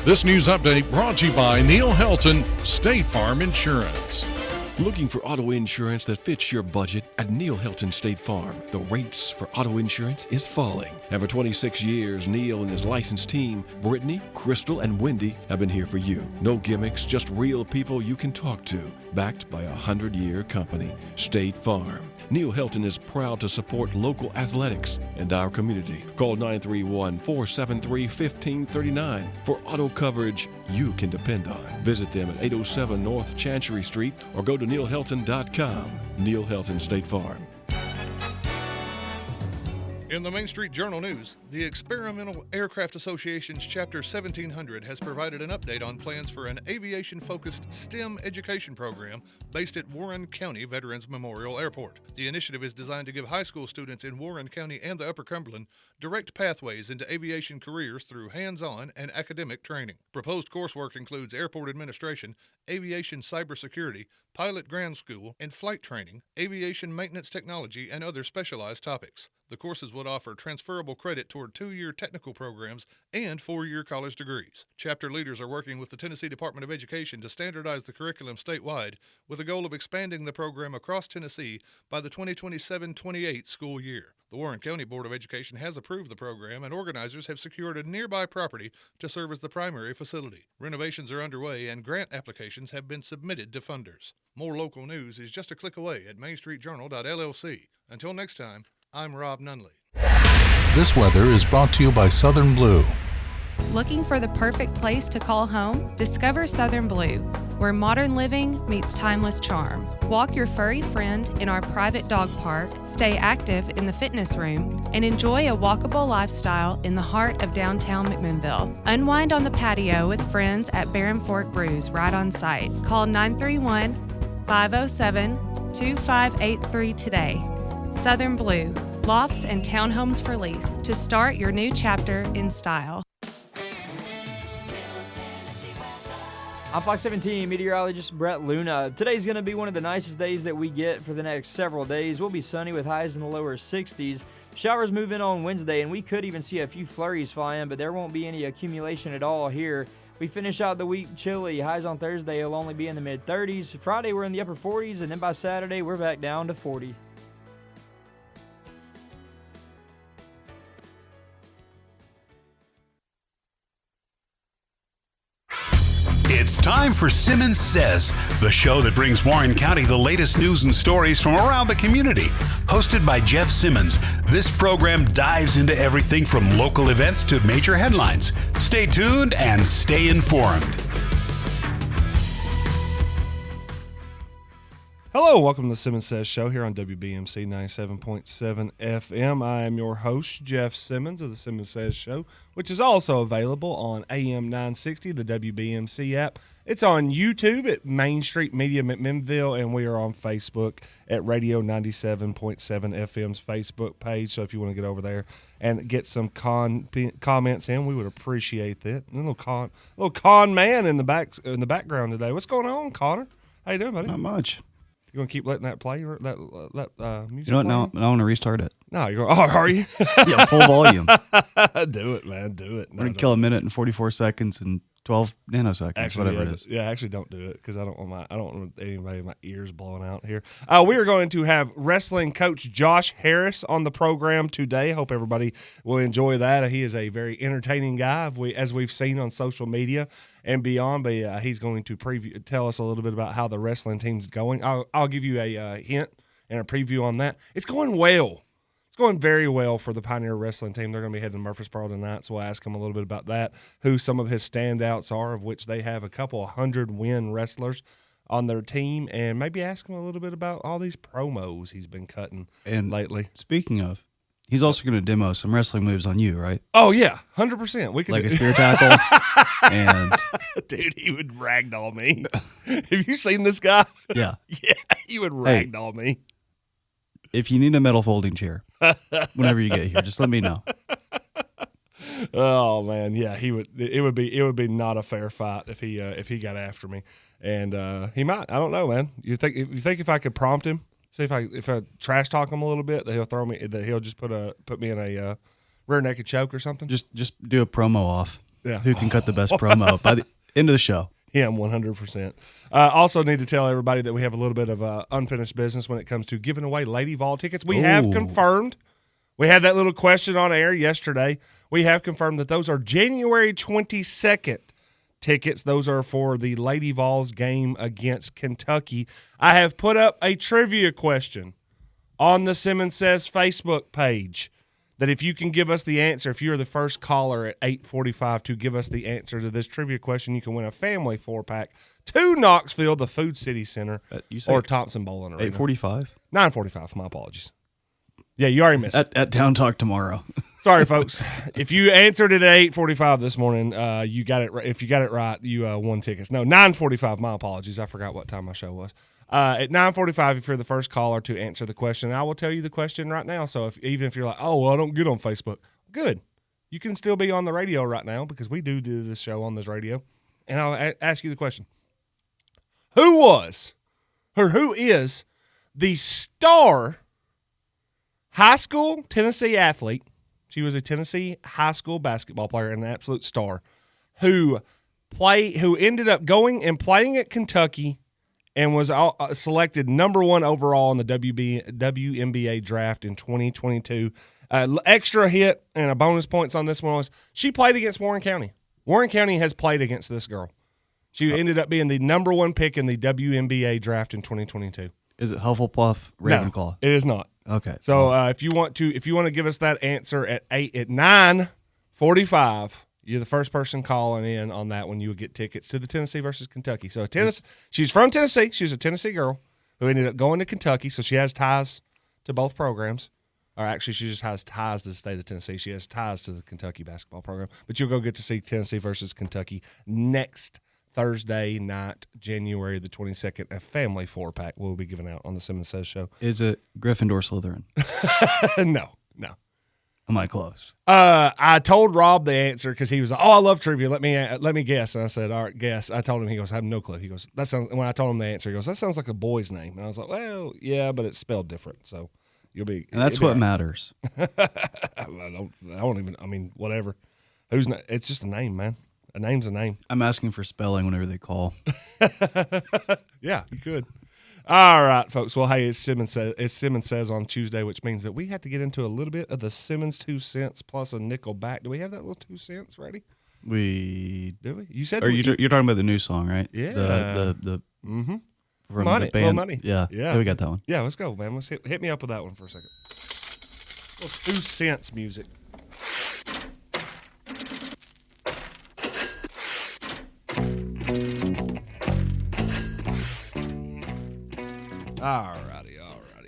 This news update brought to you by Neil Helton, State Farm Insurance. Looking for auto insurance that fits your budget? At Neil Helton State Farm, the rates for auto insurance is falling. And for 26 years, Neil and his licensed team, Brittany, Crystal, and Wendy, have been here for you. No gimmicks, just real people you can talk to. Backed by a 100-year company, State Farm. Neil Helton is proud to support local athletics and our community. Call 931-473-1539 for auto coverage you can depend on. Visit them at 807 North Chancery Street or go to neilhelton.com. Neil Helton State Farm. In the Main Street Journal News, the Experimental Aircraft Association's Chapter 1700 has provided an update on plans for an aviation-focused STEM education program based at Warren County Veterans Memorial Airport. The initiative is designed to give high school students in Warren County and the Upper Cumberland direct pathways into aviation careers through hands-on and academic training. Proposed coursework includes airport administration, aviation cybersecurity, pilot ground school, and flight training, aviation maintenance technology, and other specialized topics. The courses would offer transferable credit toward 2-year technical programs and 4-year college degrees. Chapter leaders are working with the Tennessee Department of Education to standardize the curriculum statewide with a goal of expanding the program across Tennessee by the 2027-28 school year. The Warren County Board of Education has approved the program, and organizers have secured a nearby property to serve as the primary facility. Renovations are underway, and grant applications have been submitted to funders. More local news is just a click away at mainstreetjournal.llc. Until next time, I'm Rob Nunley. This weather is brought to you by Southern Blue. Looking for the perfect place to call home? Discover Southern Blue, where modern living meets timeless charm. Walk your furry friend in our private dog park, stay active in the fitness room, and enjoy a walkable lifestyle in the heart of downtown McMinnville. Unwind on the patio with friends at Barren Fork Brews right on site. Call 931-507-2583 today. Southern Blue, lofts and townhomes for lease to start your new chapter in style. I'm Fox 17 meteorologist Brett Luna. Today's going to be one of the nicest days that we get for the next several days. We'll be sunny with highs in the lower 60s. Showers move in on Wednesday, and we could even see a few flurries fly in, but there won't be any accumulation at all here. We finish out the week chilly. Highs on Thursday will only be in the mid-30s. Friday, we're in the upper 40s, and then by Saturday, we're back down to 40. It's time for Simmons Says, the show that brings Warren County the latest news and stories from around the community. Hosted by Jeff Simmons, this program dives into everything from local events to major headlines. Stay tuned and stay informed. Hello, welcome to the Simmons Says show here on WBMC 97.7 FM. I am your host, Jeff Simmons of the Simmons Says show, which is also available on AM 960, the WBMC app. It's on YouTube at Main Street Media McMinnville, and we are on Facebook at Radio 97.7 FM's Facebook page. So if you want to get over there and get some comments in, we would appreciate that. A little con man in the background today. What's going on, Connor? How you doing, buddy? Not much. You gonna keep letting that play? That music? You know what? No, I want to restart it. No, you're. Oh, are you? Yeah, full volume. Do it, man. Do it. We're gonna kill a minute and 44 seconds and 12 nanoseconds, actually, whatever it is. Yeah, actually, don't do it because I don't want anybody my ears blowing out here. We are going to have wrestling coach Josh Harris on the program today. Hope everybody will enjoy that. He is a very entertaining guy, as we've seen on social media and beyond. But he's going to tell us a little bit about how the wrestling team's going. I'll give you a hint and a preview on that. It's going well. It's going very well for the Pioneer Wrestling team. They're going to be heading to Murfreesboro tonight, so we'll ask him a little bit about that, who some of his standouts are, of which they have a couple of 100-win wrestlers on their team, and maybe ask him a little bit about all these promos he's been cutting lately. Speaking of, he's also going to demo some wrestling moves on you, right? Oh, yeah, 100%. We can like a spear tackle. And dude, he would ragdoll me. Have you seen this guy? Yeah. Yeah, he would ragdoll me. If you need a metal folding chair, whenever you get here, just let me know. Oh man, yeah, he would. It would be not a fair fight if he got after me, and he might. I don't know, man. You think if I could prompt him, see if I trash talk him a little bit, that he'll just put me in a rear naked choke or something. Just do a promo off. who can cut the best promo by the end of the show. Him, 100%. Also need to tell everybody that we have a little bit of unfinished business when it comes to giving away Lady Vol tickets. We have confirmed. We had that little question on air yesterday. We have confirmed that those are January 22nd tickets. Those are for the Lady Vols game against Kentucky. I have put up a trivia question on the Simmons Says Facebook page that if you can give us the answer, if you're the first caller at 8:45 to give us the answer to this trivia question, you can win a family 4-pack to Knoxville, the Food City Center, or Thompson Bowling Arena. 8:45? 9:45, my apologies. Yeah, you already missed it. At Town Talk tomorrow. Sorry, folks. If you answered it at 8:45 this morning, you got it. If you got it right, you won tickets. No, 9:45. My apologies. I forgot what time my show was. At 9:45, if you're the first caller to answer the question, I will tell you the question right now. So even if you're like, oh, well, I don't get on Facebook, good. You can still be on the radio right now because we do this show on this radio. And I'll ask you the question. Who is the star high school Tennessee athlete? She was a Tennessee high school basketball player and an absolute star who ended up going and playing at Kentucky and was selected number 1 overall in the WNBA draft in 2022. Extra hit and a bonus points on this one was she played against Warren County. Warren County has played against this girl. She ended up being the number 1 pick in the WNBA draft in 2022. Is it Hufflepuff, Ravenclaw? No, it is not. Okay. So if you want to give us that answer at 9:45, you're the first person calling in on that one. You would get tickets to the Tennessee versus Kentucky. So she's from Tennessee. She's a Tennessee girl who ended up going to Kentucky. So she has ties to both programs. Or actually, she just has ties to the state of Tennessee. She has ties to the Kentucky basketball program. But you'll go get to see Tennessee versus Kentucky next Thursday night, January the 22nd. A family 4-pack will be given out on the Simmons Says show. Is it Gryffindor, Slytherin? No. Am I close? I told Rob the answer because he was like, "Oh, I love trivia. Let me guess." And I said, "All right, guess." I told him. He goes, "I have no clue." He goes, "That sounds." When I told him the answer, he goes, "That sounds like a boy's name." And I was like, "Well, yeah, but it's spelled different, so you'll be." And that's what matters. I don't even. I mean, whatever. It's just a name, man. A name's a name. I'm asking for spelling whenever they call. Yeah, you could. All right, folks. Well, hey, it's Simmons Says on Tuesday, which means that we have to get into a little bit of the Simmons 2 cents plus a nickel back. Do we have that little 2 cents ready? Do we? You said. You're talking about the new song, right? Yeah. The mm-hmm. From Money. the band. Money. Yeah. We got that one. Yeah, let's go, man. Let's hit me up with that one for a second. Little 2 cents music. Alrighty.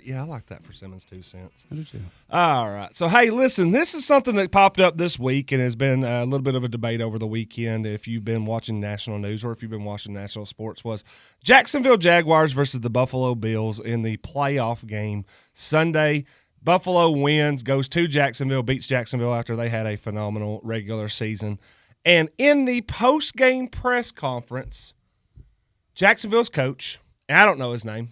Yeah, I like that for Simmons 2 cents. I do too. All right. So, hey, listen, this is something that popped up this week and has been a little bit of a debate over the weekend. If you've been watching national news or if you've been watching national sports, was Jacksonville Jaguars versus the Buffalo Bills in the playoff game Sunday. Buffalo wins, goes to Jacksonville, beats Jacksonville after they had a phenomenal regular season. And in the post-game press conference, Jacksonville's coach, and I don't know his name,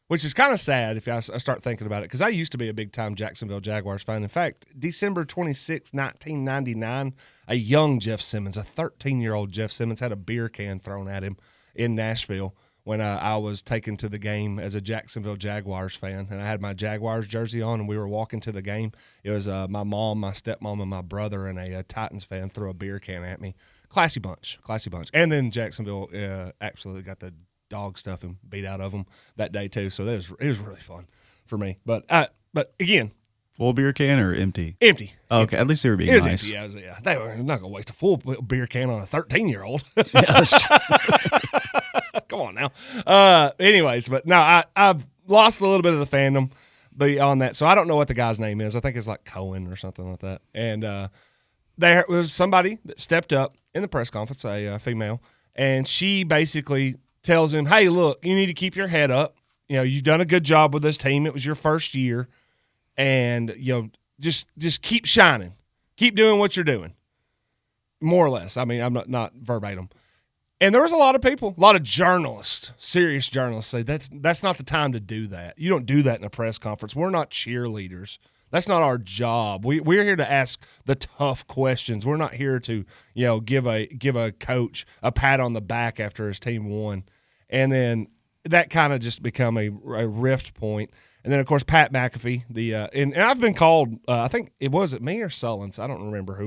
which is kind of sad if I start thinking about it, because I used to be a big-time Jacksonville Jaguars fan. In fact, December 26, 1999, a young Jeff Simmons, a 13-year-old Jeff Simmons, had a beer can thrown at him in Nashville when I was taken to the game as a Jacksonville Jaguars fan. And I had my Jaguars jersey on, and we were walking to the game. It was my mom, my stepmom, and my brother, and a Titans fan threw a beer can at me. Classy bunch. And then Jacksonville absolutely got the dog stuff and beat out of them that day too. So it was really fun for me. But again, full beer can or empty? Empty. Oh, okay, at least they were being nice. Empty. Yeah, they were not gonna waste a full beer can on a 13-year-old. Yeah, that's true. Come on now. Anyways, but no, I've lost a little bit of the fandom beyond that. So I don't know what the guy's name is. I think it's like Cohen or something like that. And there was somebody that stepped up in the press conference, a female, and she basically tells him, "Hey, look, you need to keep your head up. You know, you've done a good job with this team. It was your first year, and just keep shining, keep doing what you're doing." More or less. I mean, I'm not verbatim. And there was a lot of people, a lot of journalists, serious journalists, say that's not the time to do that. You don't do that in a press conference. We're not cheerleaders. That's not our job. We're here to ask the tough questions. We're not here to, give a coach a pat on the back after his team won. And then that kind of just become a rift point. And then, of course, Pat McAfee. And I've been called. I think it was me or Sullins. I don't remember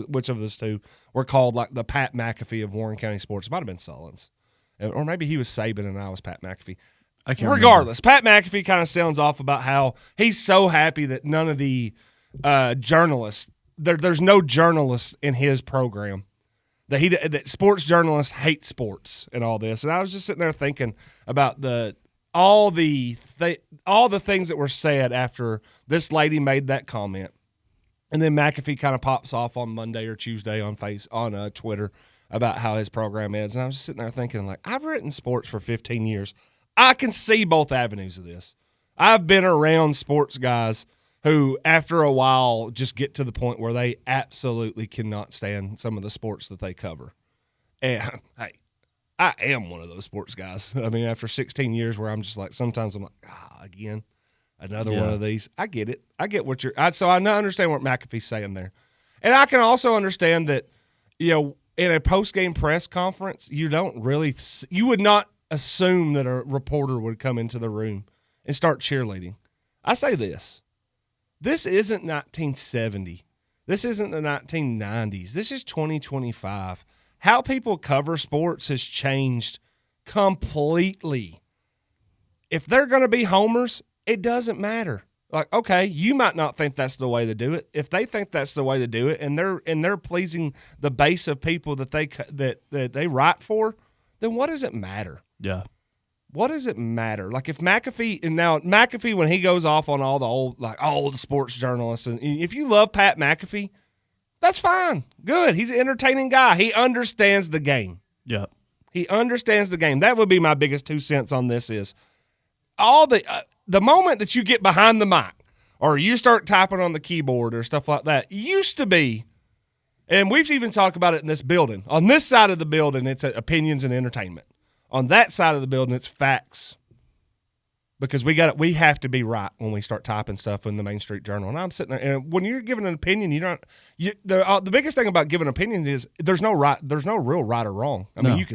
which of those two were called like the Pat McAfee of Warren County sports. It might have been Sullins, or maybe he was Saban and I was Pat McAfee. Regardless, Pat McAfee kind of sounds off about how he's so happy that none of the journalists there's no journalists in his program. That sports journalists hate sports and all this. And I was just sitting there thinking about all the things that were said after this lady made that comment. And then McAfee kind of pops off on Monday or Tuesday on Twitter about how his program is. And I was just sitting there thinking, like, I've written sports for 15 years. I can see both avenues of this. I've been around sports guys who, after a while, just get to the point where they absolutely cannot stand some of the sports that they cover. And, hey, I am one of those sports guys. I mean, after 16 years where I'm just like, sometimes I'm like, again, another one of these. I get it. I get what so I understand what McAfee's saying there. And I can also understand that, in a post-game press conference, you would not assume that a reporter would come into the room and start cheerleading. I say this isn't 1970. This isn't the 1990s. This is 2025. How people cover sports has changed completely. If they're going to be homers, it doesn't matter. Like, okay, you might not think that's the way to do it. If they think that's the way to do it, and they're pleasing the base of people that they write for, then what does it matter? Yeah. What does it matter? Like if McAfee, when he goes off on all the old sports journalists, and if you love Pat McAfee, that's fine. Good. He's an entertaining guy. He understands the game. Yeah. He understands the game. That would be my biggest 2 cents on this is all the moment that you get behind the mic or you start typing on the keyboard or stuff like that used to be, and we've even talked about it in this building. On this side of the building, it's opinions and entertainment. On that side of the building, it's facts. Because we have to be right when we start typing stuff in the Main Street Journal. And I'm sitting there, and when you're giving an opinion, the biggest thing about giving opinions is there's no real right or wrong. I mean,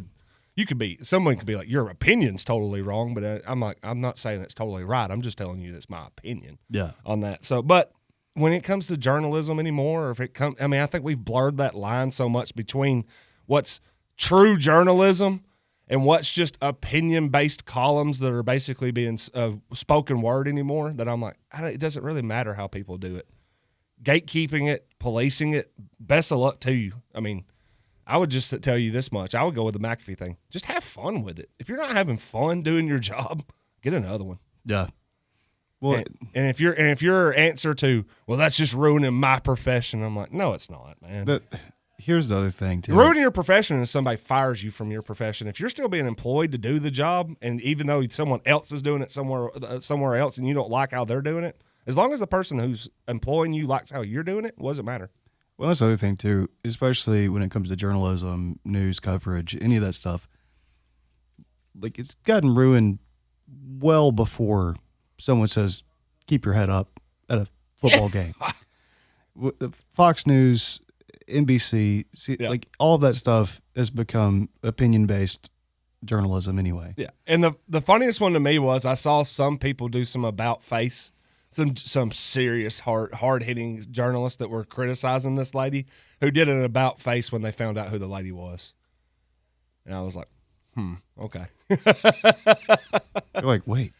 someone could be like, your opinion's totally wrong, but I'm not saying it's totally right. I'm just telling you that's my opinion. Yeah. On that. So, but when it comes to journalism anymore, or I think we've blurred that line so much between what's true journalism and what's just opinion-based columns that are basically being spoken word anymore, that I'm like, it doesn't really matter how people do it. Gatekeeping it, policing it, best of luck to you. I mean, I would just tell you this much. I would go with the McAfee thing. Just have fun with it. If you're not having fun doing your job, get another one. Yeah. Well, and if your answer to, well, that's just ruining my profession, I'm like, no, it's not, man. Here's the other thing, too. Ruining your profession is somebody fires you from your profession. If you're still being employed to do the job, and even though someone else is doing it somewhere else and you don't like how they're doing it, as long as the person who's employing you likes how you're doing it, what does it matter? Well, that's the other thing, too, especially when it comes to journalism, news coverage, any of that stuff. Like, it's gotten ruined well before someone says, keep your head up at a football game. Fox News, NBC, like all of that stuff has become opinion-based journalism anyway. Yeah, and the funniest one to me was I saw some people do some about face, some serious hard-hitting journalists that were criticizing this lady who did an about face when they found out who the lady was. And I was like, okay. You're like, wait.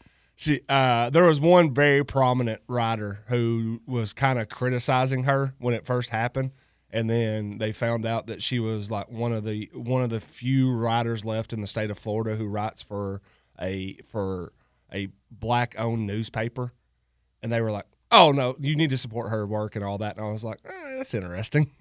There was one very prominent writer who was kind of criticizing her when it first happened. And then they found out that she was like one of the few writers left in the state of Florida who writes for a black-owned newspaper. And they were like, "Oh no, you need to support her work and all that." And I was like, "That's interesting."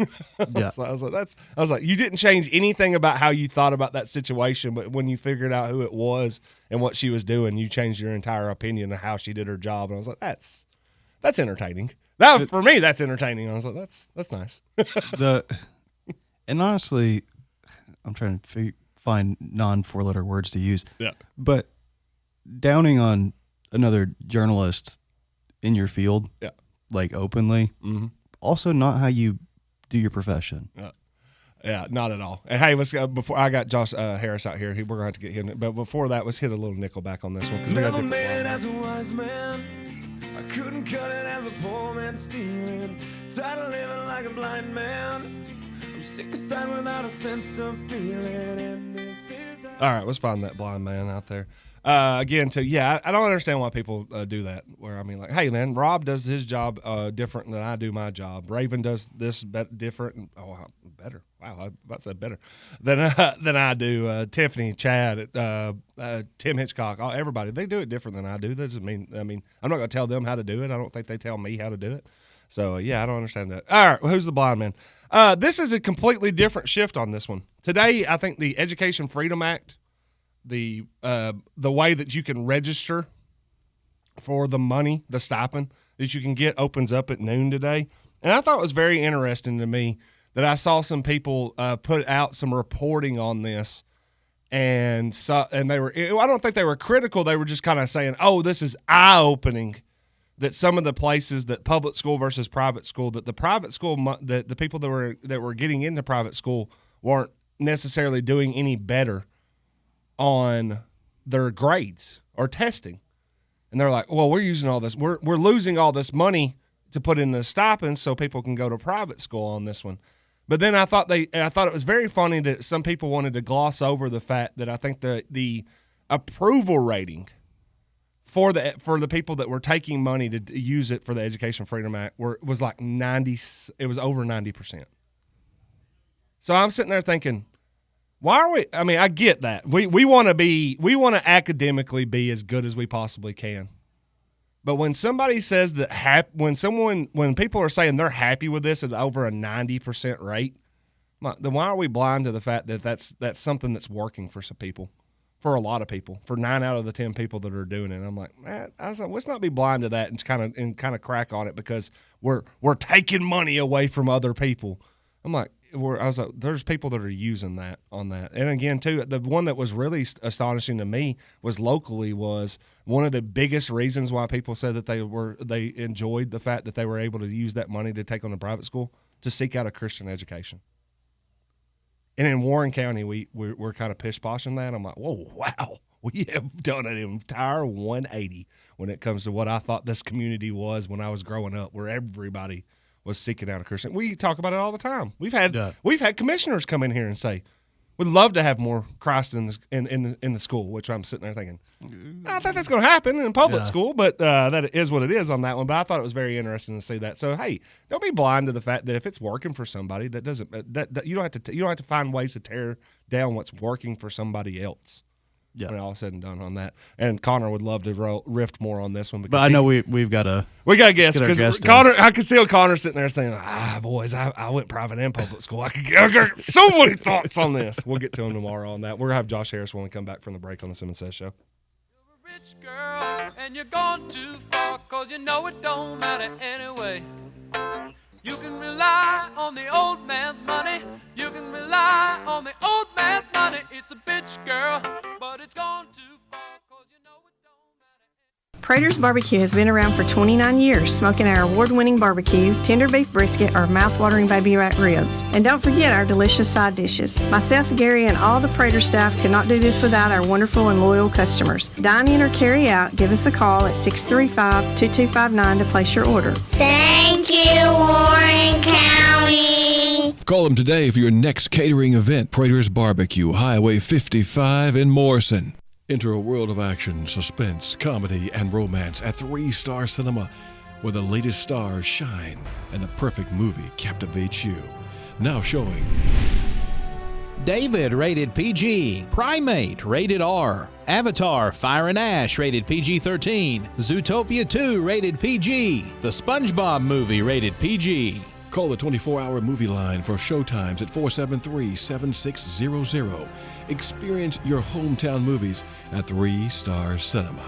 Yeah. So I was like, you didn't change anything about how you thought about that situation, but when you figured out who it was and what she was doing, you changed your entire opinion of how she did her job. And I was like, "That's entertaining." For me, that's entertaining. I was like, that's nice. And honestly, I'm trying to find non-4-letter words to use. Yeah. But downing on another journalist in your field, like openly. Mm-hmm. Also, not how you do your profession. Yeah, not at all. And hey, let's go. Before I got Josh Harris out here, we're gonna have to get him. But before that, let's hit a little Nickelback on this one because we got different made it as a wise man. I couldn't cut it as a poor man stealing. Tired of living like a blind man. I'm sick aside without a sense of feeling. And this is all right, let's find that blind man out there. Again, too, yeah, I don't understand why people do that. Where I mean, like, hey, man, Rob does his job different than I do my job. Raven does this different. Better. Wow, I was about to say better than I do. Tiffany, Chad, Tim Hitchcock, everybody, they do it different than I do. That doesn't mean. I mean, I'm not going to tell them how to do it. I don't think they tell me how to do it. So yeah, I don't understand that. All right, well, who's the blind man? This is a completely different shift on this one. Today, I think the Education Freedom Act, the way that you can register for the money, the stipend that you can get, opens up at noon today. And I thought it was very interesting to me that I saw some people put out some reporting on this, and they were. I don't think they were critical. They were just kind of saying, "Oh, this is eye-opening." That some of the places that public school versus private school, that the private school, that the people that were getting into private school weren't necessarily doing any better on their grades or testing. And they're like, well, we're using all this. We're losing all this money to put in the stipends so people can go to private school on this one. But then I thought it was very funny that some people wanted to gloss over the fact that I think the approval rating for the people that were taking money to use it for the Education Freedom Act was like 90. It was over 90%. So I'm sitting there thinking, why are we? I mean, I get that we want to academically be as good as we possibly can, but when somebody says that when people are saying they're happy with this at over a 90% rate, then why are we blind to the fact that that's something that's working for some people? For a lot of people, for 9 out of the 10 people that are doing it, I'm like, man, let's not be blind to that and kind of crack on it because we're taking money away from other people. I'm like, there's people that are using that on that. And again, too, the one that was really astonishing to me was locally was one of the biggest reasons why people said that they enjoyed the fact that they were able to use that money to take on a private school to seek out a Christian education. And in Warren County, we're kind of pish-poshing that. I'm like, whoa, wow. We have done an entire 180 when it comes to what I thought this community was when I was growing up, where everybody was seeking out a Christian. We talk about it all the time. We've had commissioners come in here and say, we'd love to have more Christ in the school, which I'm sitting there thinking, I don't think that's going to happen in public school, but that is what it is on that one. But I thought it was very interesting to see that. So hey, don't be blind to the fact that if it's working for somebody, that doesn't that you don't have to find ways to tear down what's working for somebody else. Yeah, when all said and done on that. And Connor would love to riff more on this one, because but I know we've got to guess, because Connor, I could see Connor sitting there saying, boys, I went private and public school. I got so many thoughts on this. We'll get to him tomorrow on that. We're gonna have Josh Harris when we come back from the break on the Simmons Says Show. You're a rich girl and you're gone too far, 'cause you know it don't matter anyway. You can rely on the old man's money. You can rely on the old man's money. It's a bitch, girl, but it's gone too far, 'cause you know it don't matter. Prater's Barbecue has been around for 29 years, smoking our award-winning barbecue, tender beef brisket, or mouth-watering baby back ribs. And don't forget our delicious side dishes. Myself, Gary, and all the Prater staff could not do this without our wonderful and loyal customers. Dine in or carry out, give us a call at 635-2259 to place your order. Thank you, Warren County. Call them today for your next catering event. Prater's Barbecue, Highway 55 in Morrison. Enter a world of action, suspense, comedy, and romance at 3-Star Cinema, where the latest stars shine and the perfect movie captivates you. Now showing David, rated PG. Primate, rated R. Avatar, Fire and Ash, rated PG-13. Zootopia 2, rated PG. The SpongeBob Movie, rated PG. Call the 24-hour movie line for showtimes at 473-7600. Experience your hometown movies at 3-Star Cinema.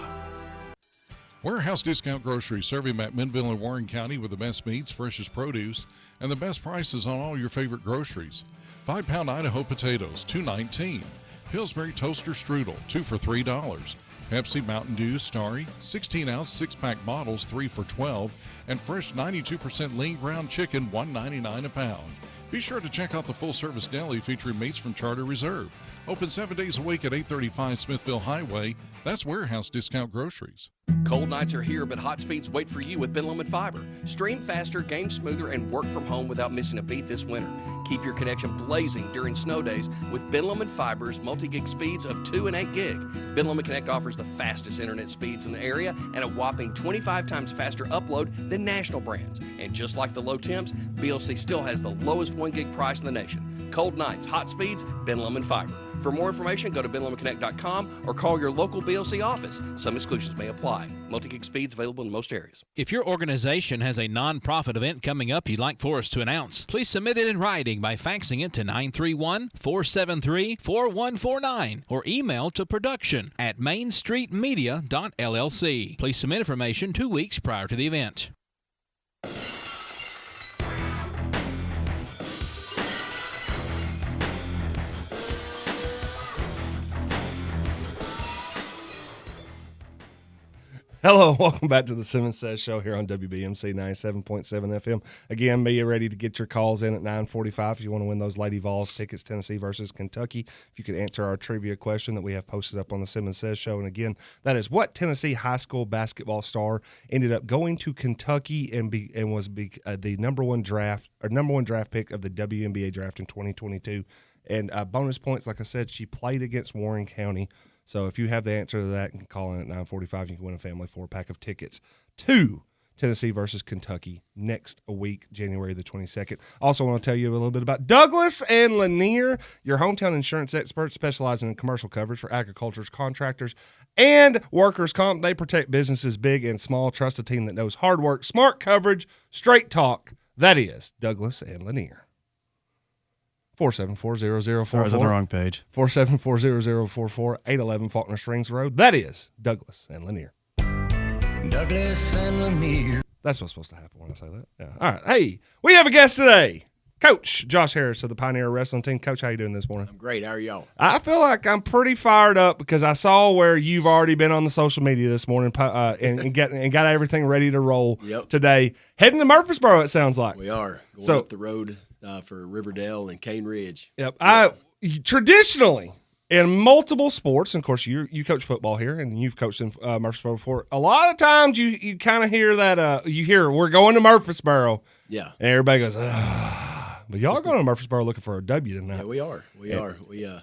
Warehouse Discount Grocery, serving McMinnville and Warren County with the best meats, freshest produce, and the best prices on all your favorite groceries. 5-pound Idaho potatoes, $2.19. Pillsbury toaster strudel, 2 for $3. Pepsi, Mountain Dew, Starry, 16-ounce six-pack bottles, 3 for $12, and fresh 92% lean ground chicken, $1.99 a pound. Be sure to check out the full-service deli featuring meats from Charter Reserve. Open 7 days a week at 835 Smithville Highway. That's Warehouse Discount Groceries. Cold nights are here, but hot speeds wait for you with Benlum and Fiber. Stream faster, game smoother, and work from home without missing a beat this winter. Keep your connection blazing during snow days with Benlum and Fiber's multi-gig speeds of 2 and 8 gig. Benlum and Connect offers the fastest internet speeds in the area and a whopping 25 times faster upload than national brands. And just like the low temps, BLC still has the lowest 1 gig price in the nation. Cold nights, hot speeds, Benlum and Fiber. For more information, go to benlumandconnect.com or call your local BLC office. Some exclusions may apply. Multi-gig speeds available in most areas. If your organization has a nonprofit event coming up you'd like for us to announce, please submit it in writing by faxing it to 931-473-4149 or email to production@mainstreetmedia.llc. Please submit information 2 weeks prior to the event. Hello, welcome back to the Simmons Says show here on WBMC 97.7 FM. Again, be ready to get your calls in at 9:45 if you want to win those Lady Vols tickets, Tennessee versus Kentucky. If you could answer our trivia question that we have posted up on the Simmons Says show. And again, that is what Tennessee high school basketball star ended up going to Kentucky and was the number one draft pick of the WNBA draft in 2022. And bonus points, like I said, she played against Warren County. So if you have the answer to that, you can call in at 9:45. You can win a family 4-pack of tickets to Tennessee versus Kentucky next week, January the 22nd. Also want to tell you a little bit about Douglas and Lanier, your hometown insurance experts specializing in commercial coverage for agriculture's contractors and workers' comp. They protect businesses big and small. Trust a team that knows hard work, smart coverage, straight talk. That is Douglas and Lanier. 474-0044. Sorry, I was on the wrong page. 474-0044, 811 Faulkner Springs Road. That is Douglas and Lanier. Douglas and Lanier. That's what's supposed to happen when I say that. Yeah. All right. Hey, we have a guest today. Coach Josh Harris of the Pioneer Wrestling Team. Coach, how you doing this morning? I'm great. How are y'all? I feel like I'm pretty fired up because I saw where you've already been on the social media this morning and got everything ready to roll today. Heading to Murfreesboro, it sounds like. We are. Going up the road for Riverdale and Cane Ridge. Yep. Traditionally, in multiple sports, and of course you coach football here and you've coached in Murfreesboro before, a lot of times you kind of hear that, we're going to Murfreesboro. Yeah. And everybody goes, but y'all going to Murfreesboro looking for a W tonight. Yeah, we are. We are. We have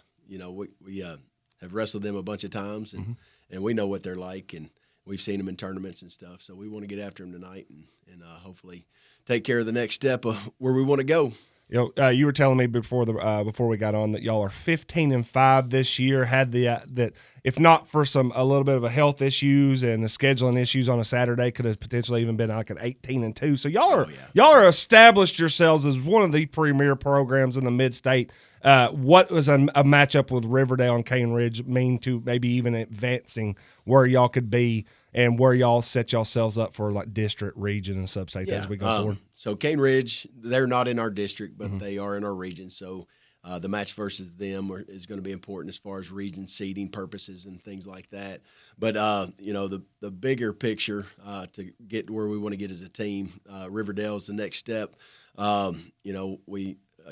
wrestled them a bunch of times, and we know what they're like, and we've seen them in tournaments and stuff. So we want to get after them tonight and hopefully take care of the next step of where we want to go. You were telling me before we got on that y'all are 15-5 this year. Had that if not for a little bit of a health issues and the scheduling issues on a Saturday, could have potentially even been like an 18-2. So y'all are established yourselves as one of the premier programs in the mid-state. What was a matchup with Riverdale and Cane Ridge mean to maybe even advancing where y'all could be and where y'all set yourselves up for like district, region, and sub-states as we go forward? So Cane Ridge, they're not in our district, but they are in our region. So the match versus them is going to be important as far as region seeding purposes and things like that. But, the bigger picture to get where we want to get as a team, Riverdale is the next step.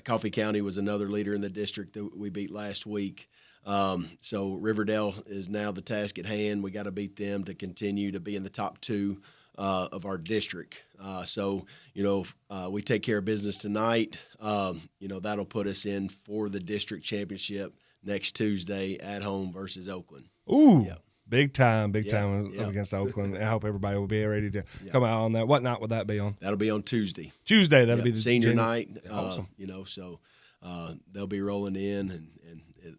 Coffee County was another leader in the district that we beat last week. So Riverdale is now the task at hand. We got to beat them to continue to be in the top 2 of our district. We take care of business tonight. That'll put us in for the district championship next Tuesday at home versus Oakland. Ooh. Yep. Big time against Oakland. I hope everybody will be ready to come out on that. What night would that be on? That'll be on Tuesday. That'll be the senior night. Awesome. They'll be rolling in, and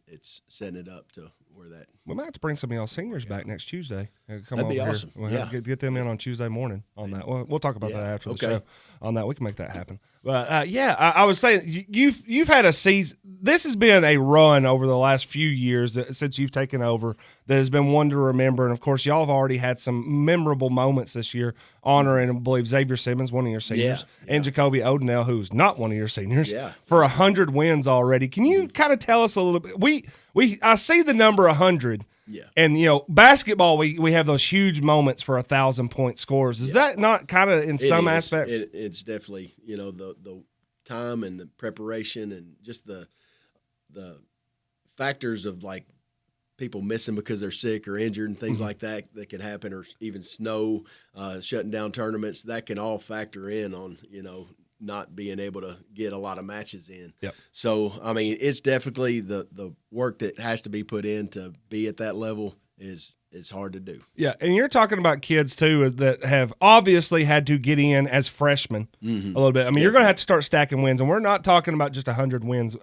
it's setting it up to where that. We might have to bring some of y'all singers back next Tuesday. That'd be awesome. We'll get them in on Tuesday morning on that. We'll talk about that after the show on that. We can make that happen. But I was saying you've had a season. This has been a run over the last few years since you've taken over that has been one to remember. And of course, y'all have already had some memorable moments this year, honoring, I believe, Xavier Simmons, one of your seniors, and Jacoby Odenell, who's not one of your seniors, for 100 wins already. Can you kind of tell us a little bit? I see the number 100. Yeah. And, basketball, we have those huge moments for 1,000-point scores. Is that not kind of in some aspects? It's definitely, the time and the preparation and just the factors of, like, people missing because they're sick or injured and things like that can happen, or even snow, shutting down tournaments. That can all factor in on, not being able to get a lot of matches in. Yep. So, I mean, it's definitely the work that has to be put in to be at that level is hard to do. Yeah, and you're talking about kids, too, that have obviously had to get in as freshmen a little bit. I mean, you're going to have to start stacking wins, and we're not talking about just 100 wins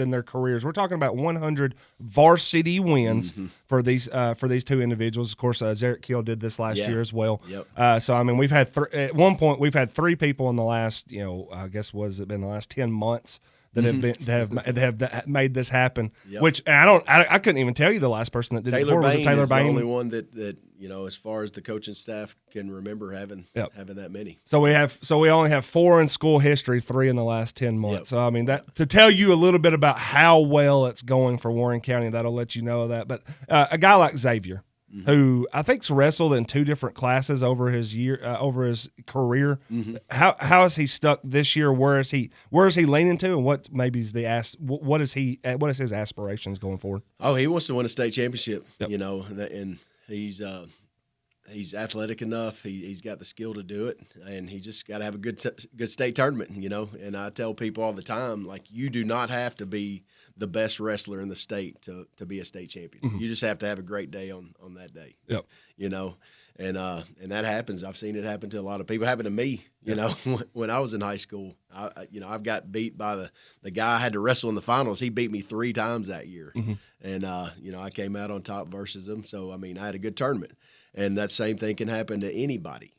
in their careers. We're talking about 100 varsity wins for these two individuals. Of course, Zarek Keel did this last year as well. Yep. So, I mean, we've had at one point, we've had 3 people in the last, I guess, the last 10 months that have made this happen. Yep. Which I couldn't even tell you the last person that did it before. Was it Taylor Bain? The only one that as far as the coaching staff can remember having that many. So we only have 4 in school history, 3 in the last 10 months. Yep. So I mean, that to tell you a little bit about how well it's going for Warren County, that'll let you know that. But a guy like Xavier, who I think's wrestled in 2 different classes over his career. How has he stuck this year? Where is he leaning to, and what maybe is what is his aspirations going forward? Oh, he wants to win a state championship. Yep. And he's athletic enough. He's got the skill to do it, and he just got to have a good state tournament. And I tell people all the time, like, you do not have to be the best wrestler in the state to be a state champion. You just have to have a great day on that day. Yep. And that happens. I've seen it happen to a lot of people. It happened to me, when I was in high school. I've got beat by the guy I had to wrestle in the finals. He beat me 3 times that year. And, I came out on top versus him. So, I mean, I had a good tournament. And that same thing can happen to anybody,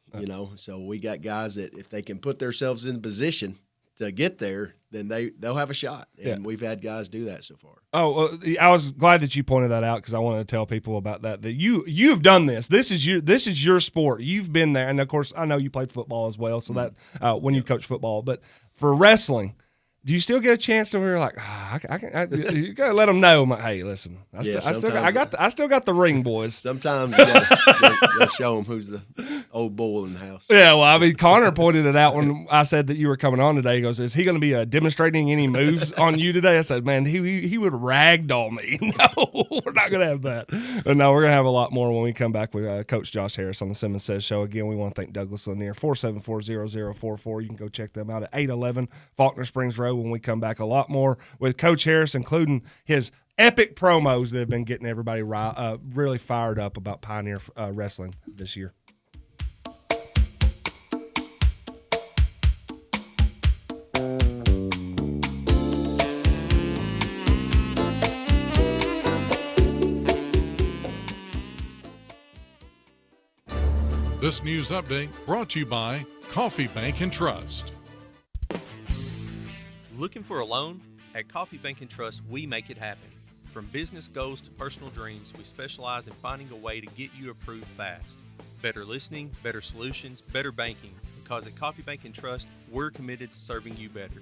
So we got guys that if they can put themselves in position to get there, then they'll have a shot. And we've had guys do that so far. Oh, well, I was glad that you pointed that out, because I wanted to tell people about that you've done this. This is your sport. You've been there, and of course I know you played football as well. So that when you coach football, but for wrestling, do you still get a chance to where you're like, you gotta let them know, hey, listen, I still got the ring, boys. Sometimes you gotta show them who's the old bull in the house. Yeah, well, I mean, Connor pointed it out when I said that you were coming on today. He goes, "Is he going to be demonstrating any moves on you today?" I said, "Man, he would ragdoll me." No, we're not going to have that. But no, we're going to have a lot more when we come back with Coach Josh Harris on the Simmons Says show. Again, we want to thank Douglas Lanier, 474-0044. You can go check them out at 811 Faulkner Springs Road. When we come back, a lot more with Coach Harris, including his epic promos that have been getting everybody really fired up about Pioneer Wrestling this year. This news update brought to you by Coffee Bank and Trust. Looking for a loan? At Coffee Bank and Trust, we make it happen. From business goals to personal dreams, we specialize in finding a way to get you approved fast. Better listening, better solutions, better banking. Because at Coffee Bank and Trust, we're committed to serving you better.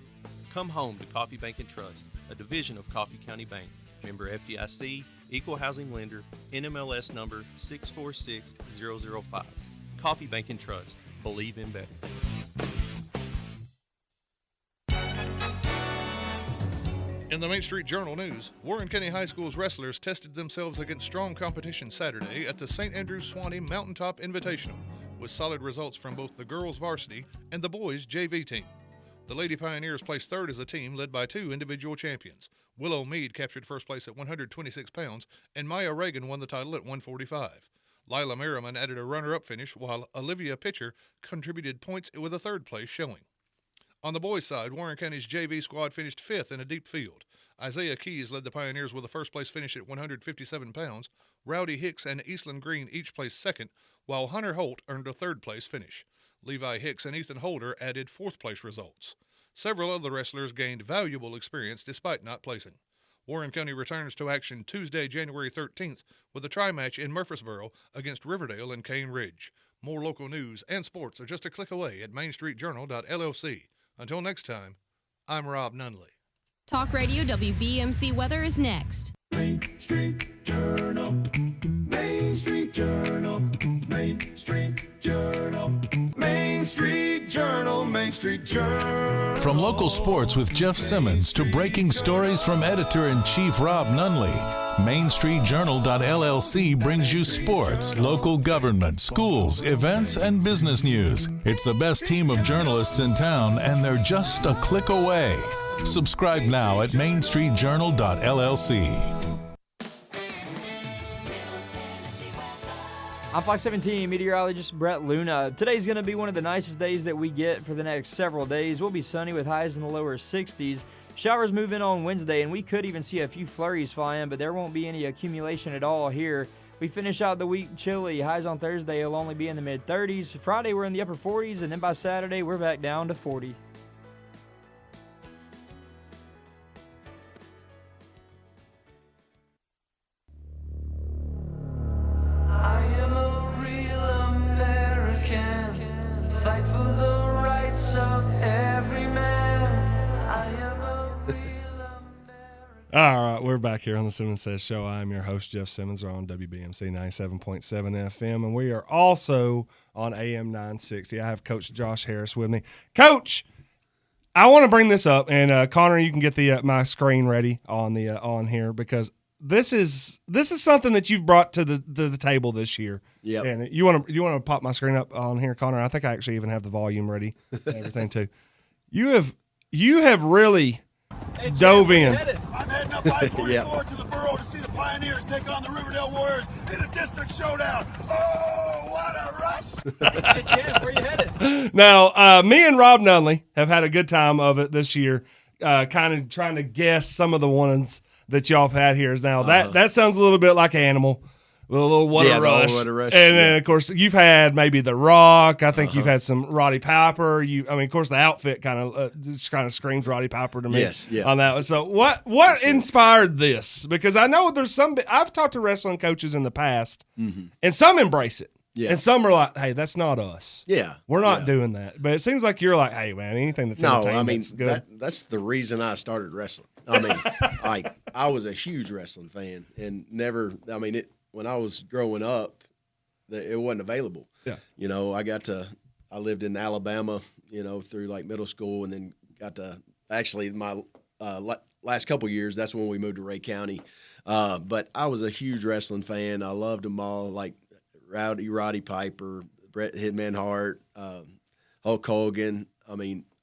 Come home to Coffee Bank and Trust, a division of Coffee County Bank. Member FDIC, Equal Housing Lender, NMLS number 646005. Coffee Bank and Trust. Believe in better. In the Main Street Journal news, Warren County High School's wrestlers tested themselves against strong competition Saturday at the St. Andrews Swanee Mountaintop Invitational, with solid results from both the girls' varsity and the boys' JV team. The Lady Pioneers placed third as a team, led by 2 individual champions. Willow Meade captured first place at 126 pounds, and Maya Reagan won the title at 145. Lila Merriman added a runner-up finish, while Olivia Pitcher contributed points with a third-place showing. On the boys' side, Warren County's JV squad finished 5th in a deep field. Isaiah Keys led the Pioneers with a first-place finish at 157 pounds. Rowdy Hicks and Eastland Green each placed 2nd, while Hunter Holt earned a 3rd-place finish. Levi Hicks and Ethan Holder added 4th-place results. Several other wrestlers gained valuable experience despite not placing. Warren County returns to action Tuesday, January 13th, with a tri-match in Murfreesboro against Riverdale and Cane Ridge. More local news and sports are just a click away at mainstreetjournal.llc. Until next time, I'm Rob Nunley. Talk Radio WBMC weather is next. Main Street Journal. Main Street Journal. Main Street Journal. Main Street Journal. Main Street Journal. From local sports with Jeff Simmons to breaking stories from editor-in-chief Rob Nunley, MainStreetJournal.LLC brings you sports, local government, schools, events, and business news. It's the best team of journalists in town, and they're just a click away. Subscribe now at MainStreetJournal.LLC. I'm Fox 17 meteorologist Brett Luna. Today's going to be one of the nicest days that we get for the next several days. We'll be sunny with highs in the lower 60s. Showers move in on Wednesday, and we could even see a few flurries fly in, but there won't be any accumulation at all here. We finish out the week chilly. Highs on Thursday will only be in the mid-30s. Friday, we're in the upper 40s, and then by Saturday, we're back down to 40. I am a real American. Fight for the rights of every man. I am a real All right, we're back here on the Simmons Says Show. I'm your host, Jeff Simmons. We're on WBMC 97.7 FM, and we are also on AM 960. I have Coach Josh Harris with me. Coach, I want to bring this up, and Connor, you can get the my screen ready on the on here, because this is something that you've brought to the table this year. Yeah. And you want to pop my screen up on here, Connor? I think I actually even have the volume ready and everything too. You have really dove in. I'm heading up I-44 to the borough to see the Pioneers take on the Riverdale Warriors in a district showdown. Oh, what a rush! Where you headed? Now, me and Rob Nunley have had a good time of it this year, kind of trying to guess some of the ones that y'all have had here. Now, that sounds a little bit like Animal, with a little What a Rush. What a Rush. And then, of course, you've had maybe The Rock. I think you've had some Roddy Piper. Of course, the outfit kind of screams Roddy Piper to me. Yes, yeah. On that one. So what inspired this? Because I know there's I've talked to wrestling coaches in the past, and some embrace it. Yeah. And some are like, hey, that's not us. Yeah. We're not doing that. But it seems like you're like, hey, man, anything that's entertainment's good. That's the reason I started wrestling. I mean, I was a huge wrestling fan and when I was growing up, it wasn't available. Yeah. I lived in Alabama, through like middle school, and then got to actually my last couple years, that's when we moved to Ray County. But I was a huge wrestling fan. I loved them all, like Roddy Piper, Bret Hitman Hart, Hulk Hogan.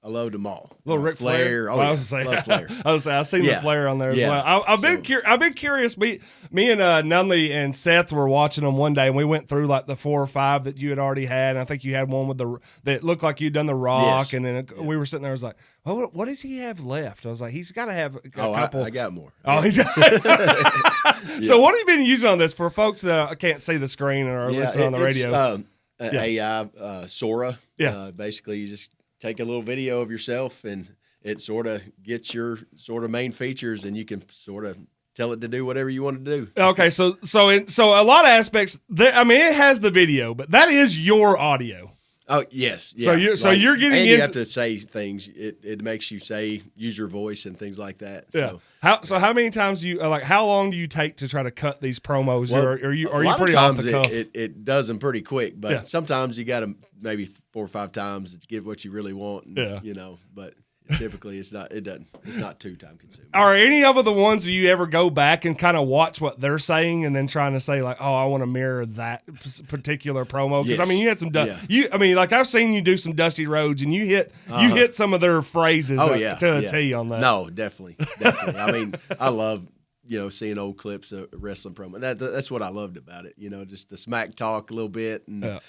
I loved them all. Little Ric Flair. Oh, I was Flair. I've seen the Flair on there as Yeah. well. I've been curious. Me and Nunley and Seth were watching them one day, and we went through like the 4 or 5 that you had already had. And I think you had one that looked like you'd done The Rock, Yes. and then we were sitting there. I was like, "Oh, what does he have left?" I was like, "He's got to have a couple." I got more. Oh, he's got. So what have you been using on this for folks that can't see the screen or are listening on the radio? AI Sora. Yeah. Basically, you just take a little video of yourself, and it sort of gets your sort of main features, and you can sort of tell it to do whatever you want to do. Okay, so a lot of aspects. It has the video, but that is your audio. Oh yes. So yeah. you're getting and into. you have to say things. It makes you use your voice and things like that. Yeah. So. How many times do you how long do you take to try to cut these promos? Well, are you a lot pretty of times off the cuff? It does them pretty quick, but Yeah. sometimes you got to maybe 4 or 5 times to get what you really want. And, Yeah. But typically it's not too time consuming. Are any of the ones that you ever go back and kind of watch what they're saying and then trying to say like, oh, I want to mirror that particular promo? Because Yes. you had some Yeah. I've seen you do some Dusty Rhodes and you hit some of their phrases to a T on that. No, definitely. I love seeing old clips of wrestling promo. That's what I loved about it. Just the smack talk a little bit, and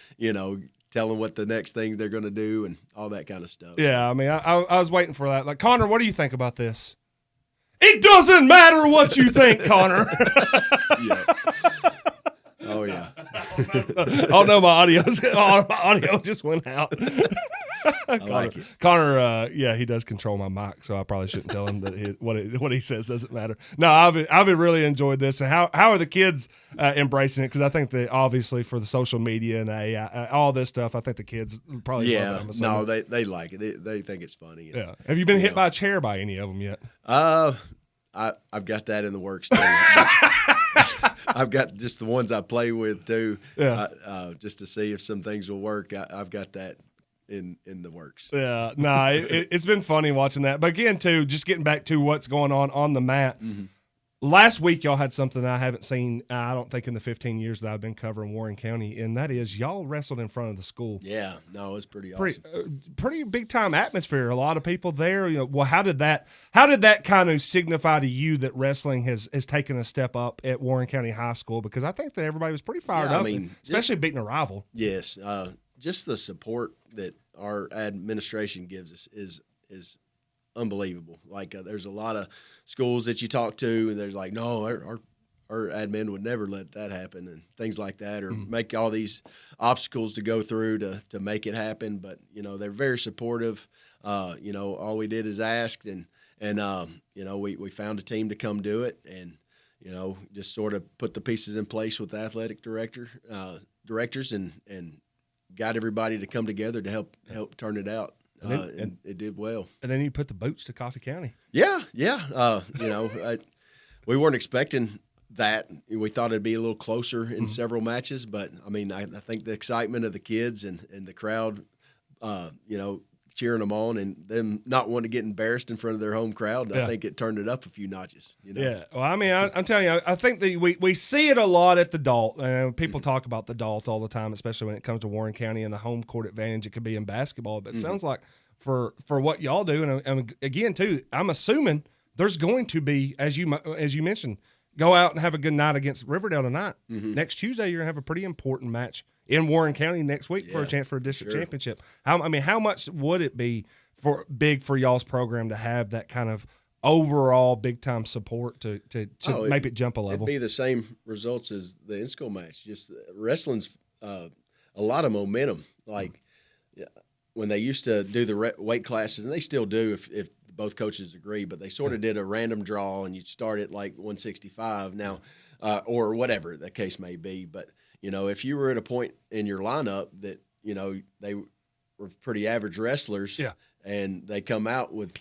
telling what the next thing they're going to do and all that kind of stuff. Yeah, I was waiting for that. Like, Connor, what do you think about this? It doesn't matter what you think, Connor. Yeah. Oh yeah. Oh no, my audio just went out. I like it. Connor, he does control my mic, so I probably shouldn't tell him that what he says doesn't matter. No, I've really enjoyed this, and how are the kids embracing it? Because I think that obviously for the social media and AI, all this stuff, I think the kids probably love it. No, they like it. They think it's funny. Yeah. Have you been hit by a chair by any of them yet? I've got that in the works too. I've got just the ones I play with too. Yeah. Just to see if some things will work. I've got that in the works. Yeah. No, it's been funny watching that. But again, too, just getting back to what's going on the mat. Mm-hmm. Last week, y'all had something I haven't seen, I don't think, in the 15 years that I've been covering Warren County, and that is y'all wrestled in front of the school. Yeah, no, it was pretty awesome. Pretty big time atmosphere. A lot of people there. Well, how did that kind of signify to you that wrestling has taken a step up at Warren County High School? Because I think that everybody was pretty fired up, especially beating a rival. Yes, just the support that our administration gives us is unbelievable. Like there's a lot of schools that you talk to, and they're like, no, our admin would never let that happen, and things like that, or make all these obstacles to go through to make it happen. But they're very supportive. All we did is ask, and we found a team to come do it, and just sort of put the pieces in place with the athletic directors, and got everybody to come together to help turn it out. And it did well. And then you put the boots to Coffee County. Yeah. We weren't expecting that. We thought it'd be a little closer in several matches, but I think the excitement of the kids and the crowd, cheering them on, and them not wanting to get embarrassed in front of their home crowd. I think it turned it up a few notches. Yeah. Well, I'm telling you, I think that we see it a lot at the Dalt. People talk about the Dalt all the time, especially when it comes to Warren County and the home court advantage it could be in basketball. But it sounds like for what y'all do, and again too, I'm assuming there's going to be, as you mentioned, go out and have a good night against Riverdale tonight. Next Tuesday, you're gonna have a pretty important match in Warren County next week for a chance for a district championship. How much would it be big for y'all's program to have that kind of overall big time support to make it jump a level? It'd be the same results as the in-school match. Just wrestling's a lot of momentum. Like when they used to do the weight classes, and they still do if both coaches agree, but they sort of did a random draw, and you'd start at like 165 now, or whatever the case may be. But if you were at a point in your lineup that they were pretty average wrestlers, and they come out with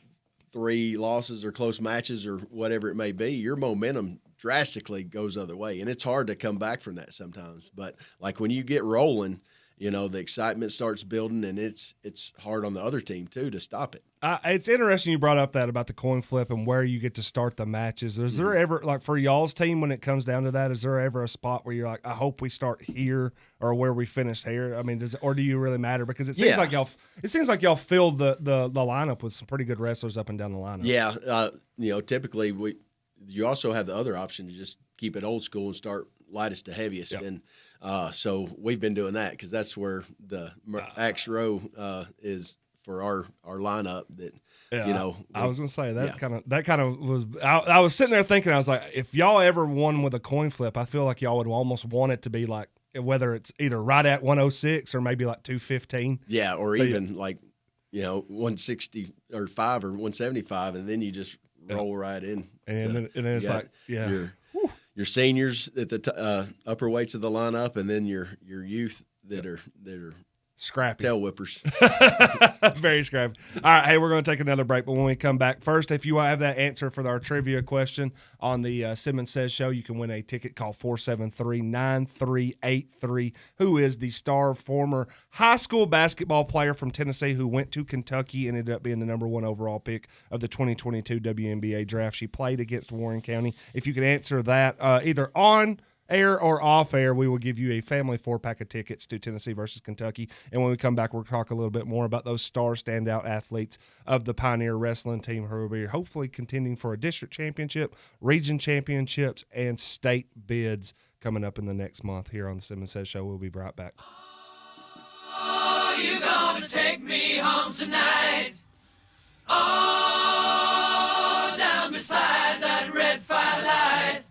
3 losses or close matches or whatever it may be, your momentum drastically goes the other way, and it's hard to come back from that sometimes. But like when you get rolling, the excitement starts building, and it's hard on the other team too to stop it. It's interesting you brought up that about the coin flip and where you get to start the matches. Is there ever, like for y'all's team, when it comes down to that, is there ever a spot where you're like, I hope we start here or where we finished here? Or do you really matter? Because it seems like y'all filled the lineup with some pretty good wrestlers up and down the lineup. Yeah, typically you also have the other option to just keep it old school and start lightest to heaviest, and so we've been doing that because that's where the axe row is for our lineup. That I was gonna say that kind of was. I was sitting there thinking, I was like, if y'all ever won with a coin flip, I feel like y'all would almost want it to be like whether it's either right at 106 or maybe like 215. Yeah, or so even like 165 or 175, and then you just roll right in. And then it's like your seniors at the upper weights of the lineup, and then your youth that are scrappy tail whippers. Very scrappy. All right, hey, we're going to take another break, but when we come back, first, if you have that answer for our trivia question on the Simmons Says show, you can win a ticket. Call 473-9383. Who is the star former high school basketball player from Tennessee who went to Kentucky and ended up being the number 1 overall pick of the 2022 WNBA draft? She played against Warren County. If you could answer that either on air or off air, we will give you a family 4-pack of tickets to Tennessee versus Kentucky. And when we come back, we'll talk a little bit more about those star standout athletes of the Pioneer Wrestling team who will be hopefully contending for a district championship, region championships, and state bids coming up in the next month here on the Simmons Says show. We'll be right back. Oh, you gonna take me home tonight? Oh, down beside that red firelight.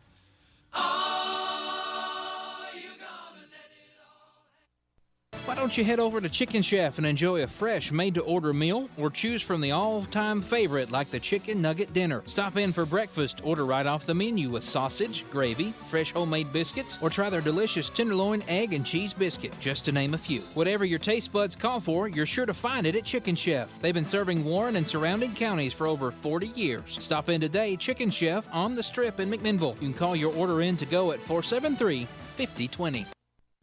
Why don't don't you head over to Chicken Chef and enjoy a fresh, made-to-order meal, or choose from the all-time favorite like the Chicken Nugget Dinner. Stop in for breakfast, order right off the menu with sausage, gravy, fresh homemade biscuits, or try their delicious tenderloin, egg, and cheese biscuit, just to name a few. Whatever your taste buds call for, you're sure to find it at Chicken Chef. They've been serving Warren and surrounding counties for over 40 years. Stop in today, Chicken Chef on the Strip in McMinnville. You can call your order in to go at 473-5020.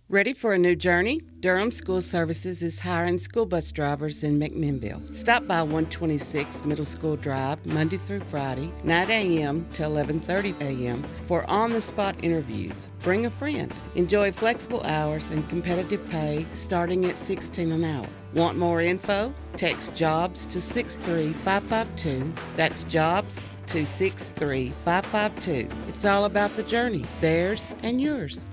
Ready for a new journey? Durham School Services is hiring school bus drivers in McMinnville. Stop by 126 Middle School Drive Monday through Friday, 9 a.m. to 11:30 a.m. for on-the-spot interviews. Bring a friend. Enjoy flexible hours and competitive pay starting at $16 an hour. Want more info? Text JOBS to 63552. That's JOBS to 63552. It's all about the journey, theirs and yours.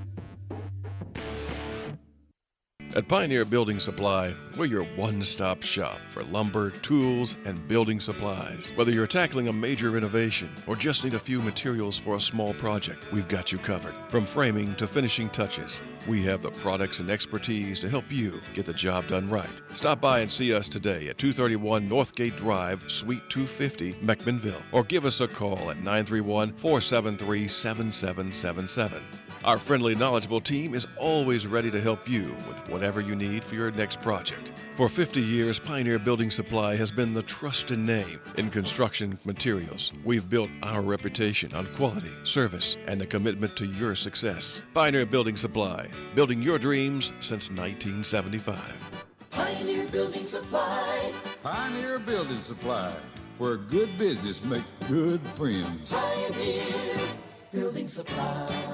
At Pioneer Building Supply, we're your one-stop shop for lumber, tools, and building supplies. Whether you're tackling a major renovation or just need a few materials for a small project, we've got you covered. From framing to finishing touches, we have the products and expertise to help you get the job done right. Stop by and see us today at 231 Northgate Drive, Suite 250, McMinnville, or give us a call at 931-473-7777. Our friendly, knowledgeable team is always ready to help you with whatever you need for your next project. For 50 years, Pioneer Building Supply has been the trusted name in construction materials. We've built our reputation on quality, service, and the commitment to your success. Pioneer Building Supply, building your dreams since 1975. Pioneer Building Supply. Pioneer Building Supply, where good business makes good friends. Pioneer Building Supply.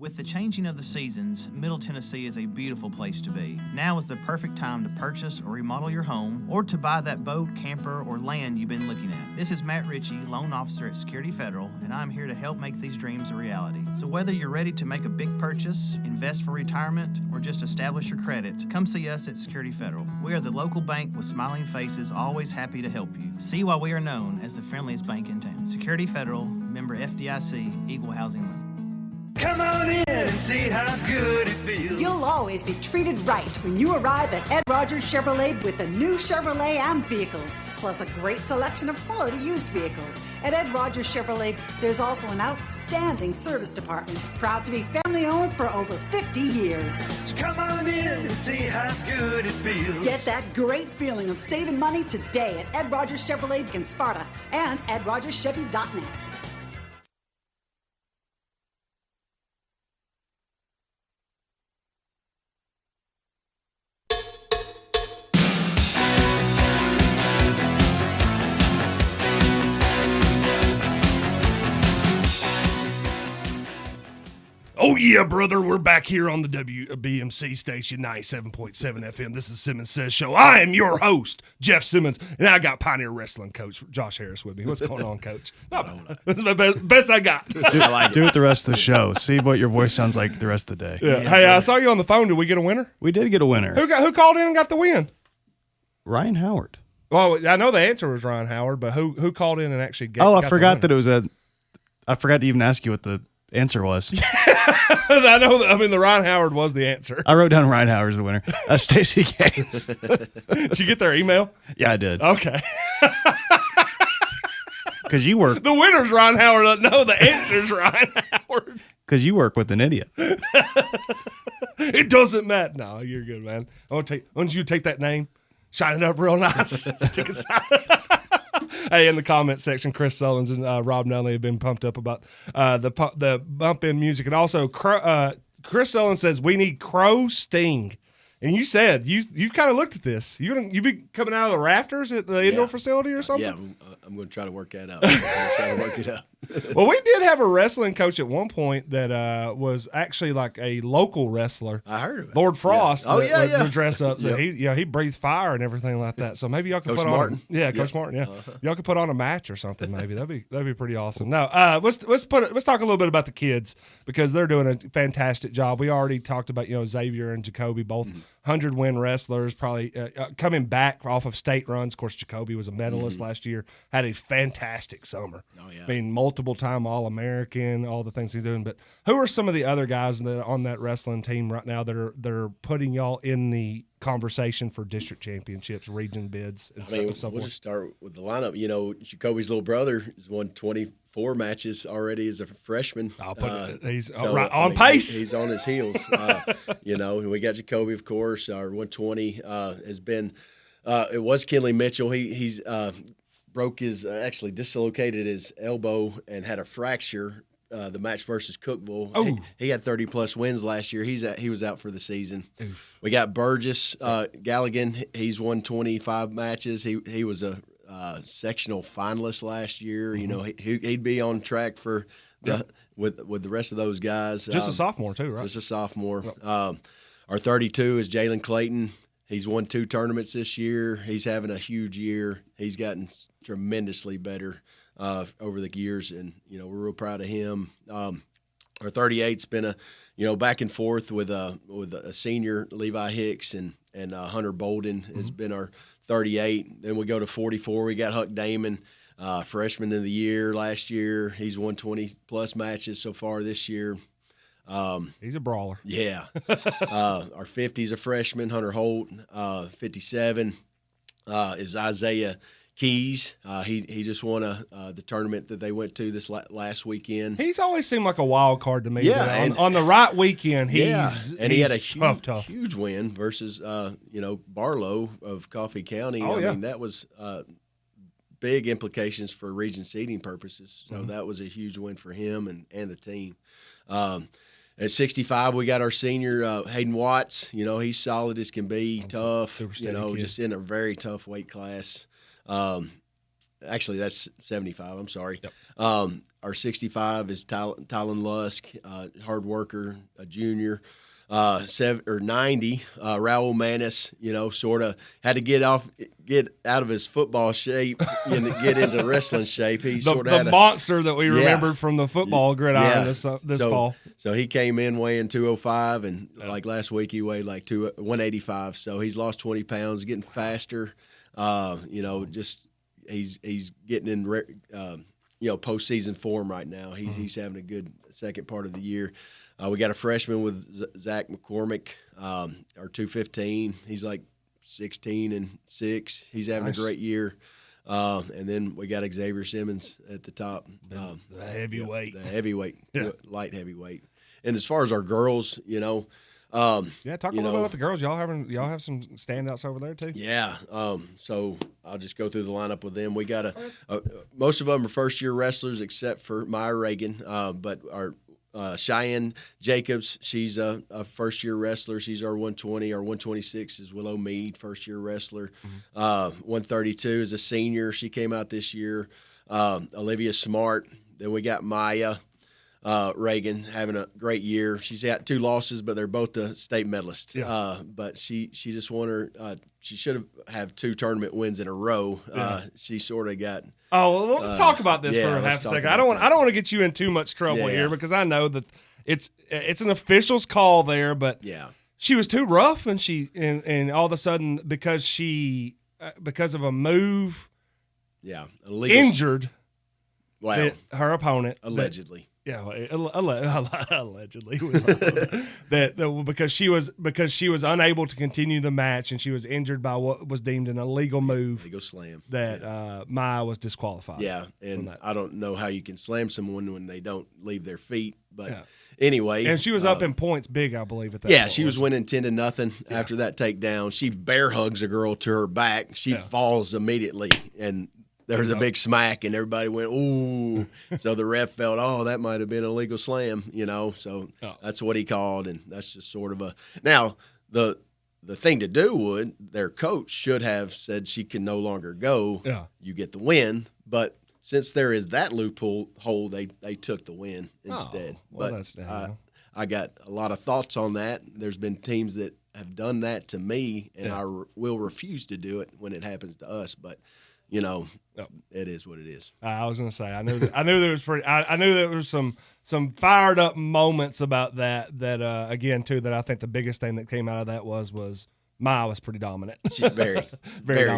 With the changing of the seasons, Middle Tennessee is a beautiful place to be. Now is the perfect time to purchase or remodel your home or to buy that boat, camper, or land you've been looking at. This is Matt Ritchie, loan officer at Security Federal, and I'm here to help make these dreams a reality. So whether you're ready to make a big purchase, invest for retirement, or just establish your credit, come see us at Security Federal. We are the local bank with smiling faces, always happy to help you. See why we are known as the friendliest bank in town. Security Federal, member FDIC, equal housing lender. Come on in and see how good it feels. You'll always be treated right when you arrive at Ed Rogers Chevrolet with the new Chevrolet Am vehicles, plus a great selection of quality used vehicles. At Ed Rogers Chevrolet, there's also an outstanding service department, proud to be family-owned for over 50 years. So come on in and see how good it feels. Get that great feeling of saving money today at Ed Rogers Chevrolet in Sparta and EdRogersChevy.net. Oh, yeah, brother. We're back here on the WBMC station, 97.7 FM. This is Simmons Says Show. I am your host, Jeff Simmons, and I got Pioneer Wrestling coach Josh Harris with me. What's going on, Coach? That's the best I got. Do it the rest of the show. See what your voice sounds like the rest of the day. Yeah. Hey, I saw you on the phone. Did we get a winner? We did get a winner. Who called in and got the win? Ryan Howard. Well, I know the answer was Ryan Howard, but who called in and actually got I forgot that it was I forgot to even ask you what the answer was. I know. The Ryan Howard was the answer. I wrote down Ryan Howard as the winner. Stacey K. Did you get their email? Yeah, I did. Okay. Because you work. The winner's Ryan Howard. No, the answer's Ryan Howard. Because you work with an idiot. It doesn't matter. No, you're good, man. Why don't you take that name, shine it up real nice, stick it Hey, in the comment section, Chris Sullins and Rob Nunley have been pumped up about the bump in music. And also, Chris Sullins says, we need Crow Sting. And you said, you've kind of looked at this. You be coming out of the rafters at the indoor facility or something? Yeah, I'm going to try to work that out. I'm going to try to work it out. Well, we did have a wrestling coach at one point that was actually like a local wrestler. I heard of it. Lord Frost. Yeah. Oh, yeah. Would dress up. So Yep. he breathes fire and everything like that. So maybe y'all could Coach put Martin. on. Coach Martin. Yeah, y'all could put on a match or something. Maybe that'd be pretty awesome. No, let's talk a little bit about the kids because they're doing a fantastic job. We already talked about Xavier and Jacoby both 100-win wrestlers, probably coming back off of state runs. Of course, Jacoby was a medalist last year, had a fantastic summer. Oh, yeah. I mean, multiple-time All-American, all the things he's doing. But who are some of the other guys on that wrestling team right now that are putting y'all in the conversation for district championships, region bids, and so we'll forth? just start with the lineup. You know, Jacoby's little brother has won 24 matches already as a freshman. He's right on pace. He's on his heels. You know, we got Jacoby, of course. Our 120 has been. It was Kinley Mitchell. He's broke his actually dislocated his elbow and had a fracture. The match versus Cookville. He had 30-plus wins last year. He was out for the season. Oof. We got Burgess Galligan. He's won 25 matches. He was a sectional finalist last year. You know, he'd be on track for with the rest of those guys. Just a sophomore too, right? Just a sophomore. Our 32 is Jalen Clayton. He's won 2 tournaments this year. He's having a huge year. He's gotten tremendously better over the years, and you know we're real proud of him. Our 38's been a back and forth with a senior Levi Hicks and Hunter Bolden has been our 38. Then we go to 44. We got Huck Damon, freshman of the year last year. He's won 20-plus matches so far this year. He's a brawler. Yeah. Our 50's a freshman, Hunter Holt. 57 is Isaiah Keys. He just won the tournament that they went to this last weekend. He's always seemed like a wild card to me. Yeah, on the right weekend, he had a tough huge win versus Barlow of Coffee County. I mean, that was big implications for region seeding purposes. So that was a huge win for him and the team. At 65, we got our senior Hayden Watts. You know, he's solid as can be, tough. You know, just in a very tough weight class. Actually, that's 75. I'm sorry. Yep. Our 65 is Tylen Lusk, hard worker, a junior. 90, Raul Manis, you know, sort of had to get out of his football shape and get into wrestling shape. He sort of had a monster that we remembered from the football gridiron this fall. So he came in weighing 205, and like last week he weighed like 185. So he's lost 20 pounds, getting faster. You know, just he's getting in postseason form right now. He's having a good second part of the year. We got a freshman with Zach McCormick, our 215. He's like 16-6. He's having a great year. And then we got Xavier Simmons at the top. The heavyweight. The heavyweight, light heavyweight. And as far as our girls, you know. Talk a little bit about the girls. Y'all have some standouts over there too? Yeah. So I'll just go through the lineup with them. We got most of them are first-year wrestlers except for Maya Reagan, but our Cheyenne Jacobs, she's a first-year wrestler. She's our 120. Our 126 is Willow Mead, first-year wrestler. 132 is a senior. She came out this year. Olivia Smart. Then we got Maya Reagan having a great year. She's got 2 losses, but they're both the state medalists. Yeah. But she just won her. She should have 2 tournament wins in a row. She sort of got. Oh, well, let's talk about this for half a second. I don't want to get you in too much trouble here because I know that it's an official's call there, but she was too rough, and all of a sudden because of a move, injured. Wow. Her opponent allegedly. Allegedly, because she was unable to continue the match and she was injured by what was deemed an illegal move, illegal slam. That Maya was disqualified. Yeah, and I don't know how you can slam someone when they don't leave their feet, but anyway. And she was up in points big, I believe, at that. Yeah, she was winning 10-0 after that takedown. She bear hugs a girl to her back. She falls immediately, and there was a big smack, and everybody went, ooh. So the ref felt, that might have been a legal slam, you know. So that's what he called, and that's just sort of a – now, the thing to do their coach should have said she can no longer go. Yeah. You get the win. But since there is that loophole, they took the win instead. Well, but that's I got a lot of thoughts on that. There's been teams that have done that to me, and I will refuse to do it when it happens to us. But it is what it is. I was going to say, I knew there was I knew there was some fired up moments about that again too, that I think the biggest thing that came out of that was Maya was pretty dominant. She's very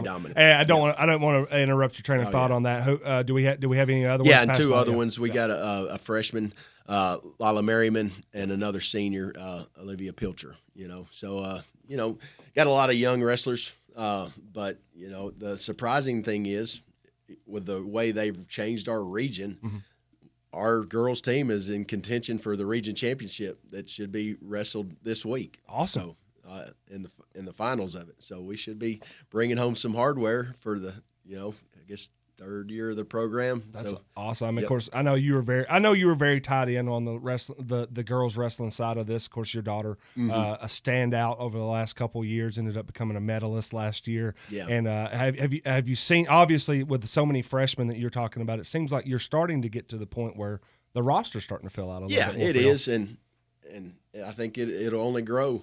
dominant. And I don't want to interrupt your train of thought on that. Who do we have any other ones? Yeah, and two other ones. We got a freshman, Lila Merriman, and another senior, Olivia Pilcher. So got a lot of young wrestlers. But the surprising thing is, with the way they've changed our region, our girls team is in contention for the region championship that should be wrestled this week. Awesome. So, in the finals of it. So we should be bringing home some hardware for the, I guess, third year of the program. That's so, awesome. Of course, I know you were very tied in on the girls wrestling side of this. Of course, your daughter, a standout over the last couple of years, ended up becoming a medalist last year. Yeah. And have you seen, obviously with so many freshmen that you're talking about, it seems like you're starting to get to the point where the roster's starting to fill out a little bit more. Yeah, it is, and I think it'll only grow.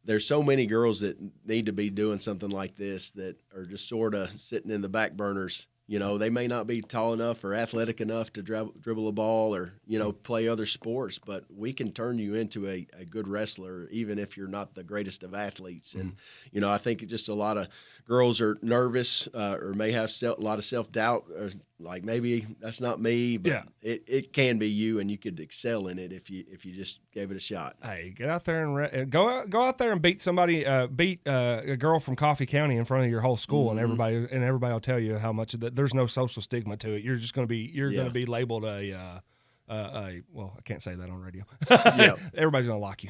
There's so many girls that need to be doing something like this that are just sort of sitting in the back burners. They may not be tall enough or athletic enough to dribble a ball or, play other sports, but we can turn you into a good wrestler even if you're not the greatest of athletes. And, I think just a lot of girls are nervous or may have a lot of self-doubt, or like maybe that's not me, but it can be you, and you could excel in it if you just gave it a shot. Hey, get out there and go out there and beat somebody, beat a girl from Coffee County in front of your whole school, and everybody will tell you how much of that. There's no social stigma to it. You're just going to be going to be labeled a well, I can't say that on radio. Everybody's going to lock you.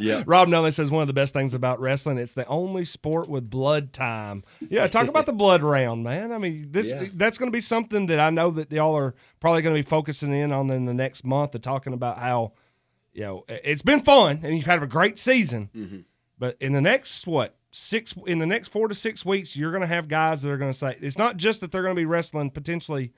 Yeah. Rob Nutley says one of the best things about wrestling, it's the only sport with blood time. Yeah, talk about the blood round, man. I mean, that's going to be something that I know that y'all are probably going to be focusing in on in the next month, of talking about how, it's been fun and you've had a great season. But in the next 4 to 6 weeks, you're going to have guys that are going to say, it's not just that they're going to be wrestling potentially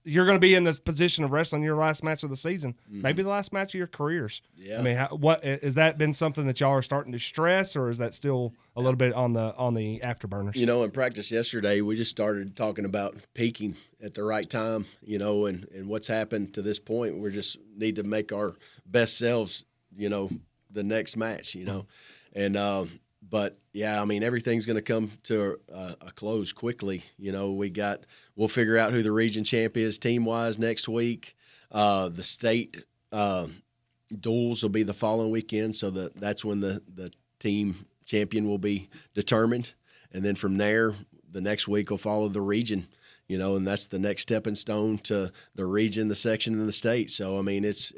you're going to be in the position of wrestling your last match of the season, maybe the last match of your careers. Yeah. I mean, what has that been something that y'all are starting to stress, or is that still a little bit on the afterburners? In practice yesterday, we just started talking about peaking at the right time, and what's happened to this point. We just need to make our best selves, the next match, and but yeah, I mean, everything's going to come to a close quickly. We'll figure out who the region champ is team-wise next week. The state duels will be the following weekend, so that's when the team champion will be determined. And then from there, the next week will follow the region, and that's the next stepping stone to the region, the section, and the state. So, I mean, it's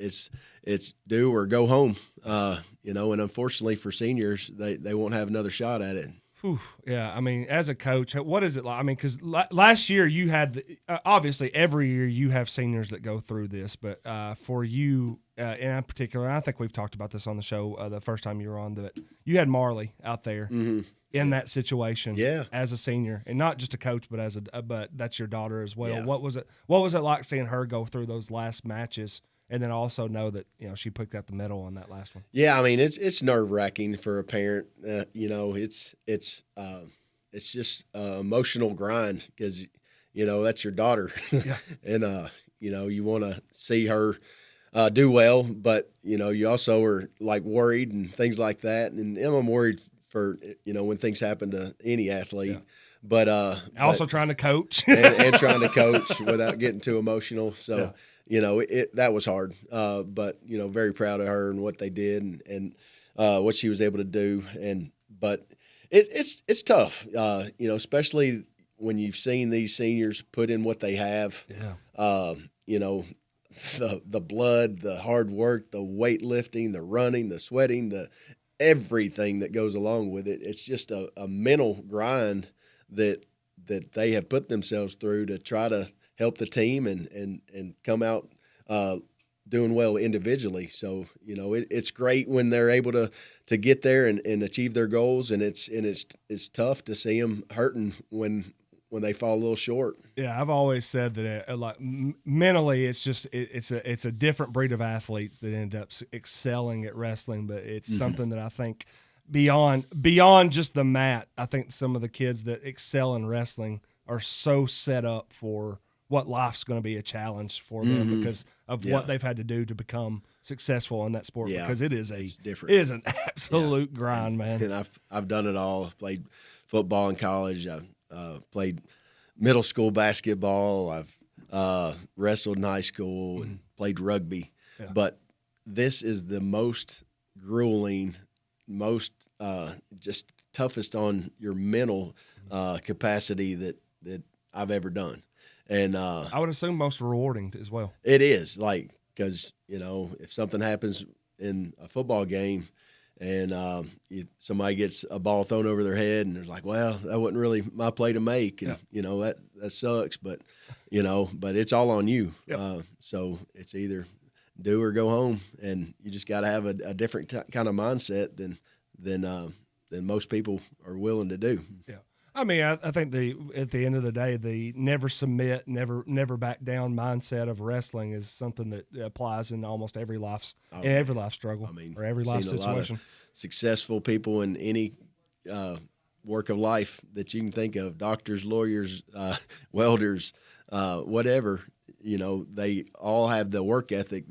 do or go home, and unfortunately for seniors, they won't have another shot at it. Whew, yeah, I mean, as a coach, what is it like? I mean, because last year you had obviously every year you have seniors that go through this, but for you in particular, and I think we've talked about this on the show the first time you were on, that you had Marley out there in that situation, as a senior, and not just a coach, but but that's your daughter as well. Yeah. What was it like seeing her go through those last matches? And then also know that she picked up the medal on that last one. Yeah, I mean it's nerve-wracking for a parent. It's just emotional grind because that's your daughter, and you want to see her do well, but you also are like worried and things like that. And I'm worried for when things happen to any athlete. Yeah. But also trying to coach and trying to coach without getting too emotional. So. Yeah. That was hard, but very proud of her and what they did and what she was able to do. But it's tough, especially when you've seen these seniors put in what they have. Yeah. The blood, the hard work, the weightlifting, the running, the sweating, the everything that goes along with it. It's just a mental grind that they have put themselves through to try to help the team and come out doing well individually. So, it's great when they're able to get there and achieve their goals, and it's tough to see them hurting when they fall a little short. Yeah, I've always said that mentally it's just it's a different breed of athletes that end up excelling at wrestling, but it's something that I think beyond just the mat, I think some of the kids that excel in wrestling are so set up for what life's going to be a challenge for them because of what they've had to do to become successful in that sport. Because it is different. It is an absolute grind, man. And I've done it all. I've played football in college. I played middle school basketball. I've wrestled in high school and played rugby. Yeah. But this is the most grueling, most just toughest on your mental capacity that I've ever done. And I would assume most rewarding as well. It is, because, if something happens in a football game and somebody gets a ball thrown over their head and they're like, well, that wasn't really my play to make. And, that sucks. But, but it's all on you. Yep. So it's either do or go home. And you just got to have a different kind of mindset than most people are willing to do. Yeah. I mean, I think at the end of the day, the never submit, never back down mindset of wrestling is something that applies in almost every every life struggle or every life situation. A lot of successful people in any work of life that you can think of, doctors, lawyers, welders, whatever, they all have the work ethic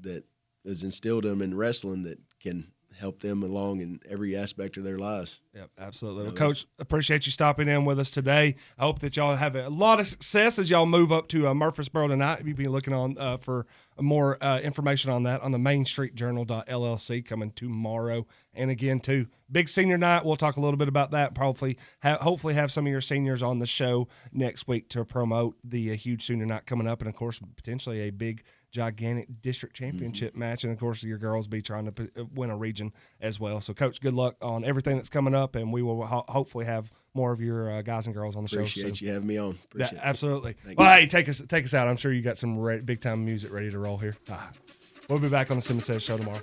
that is instilled in them in wrestling that can help them along in every aspect of their lives. Yep, absolutely. Well, Coach, appreciate you stopping in with us today. I hope that y'all have a lot of success as y'all move up to Murfreesboro tonight. You'll be looking on for more information on that on the mainstreetjournal.llc coming tomorrow. And again, too, big senior night. We'll talk a little bit about that. Hopefully have some of your seniors on the show next week to promote the huge senior night coming up. And, of course, potentially a big gigantic district championship match, and of course your girls be trying to win a region as well. So, Coach, good luck on everything that's coming up, and we will hopefully have more of your guys and girls on the show. Appreciate you having me on. Appreciate absolutely. Well, hey, take us out. I'm sure you got some big time music ready to roll here. We'll be back on the Simmons Says show tomorrow.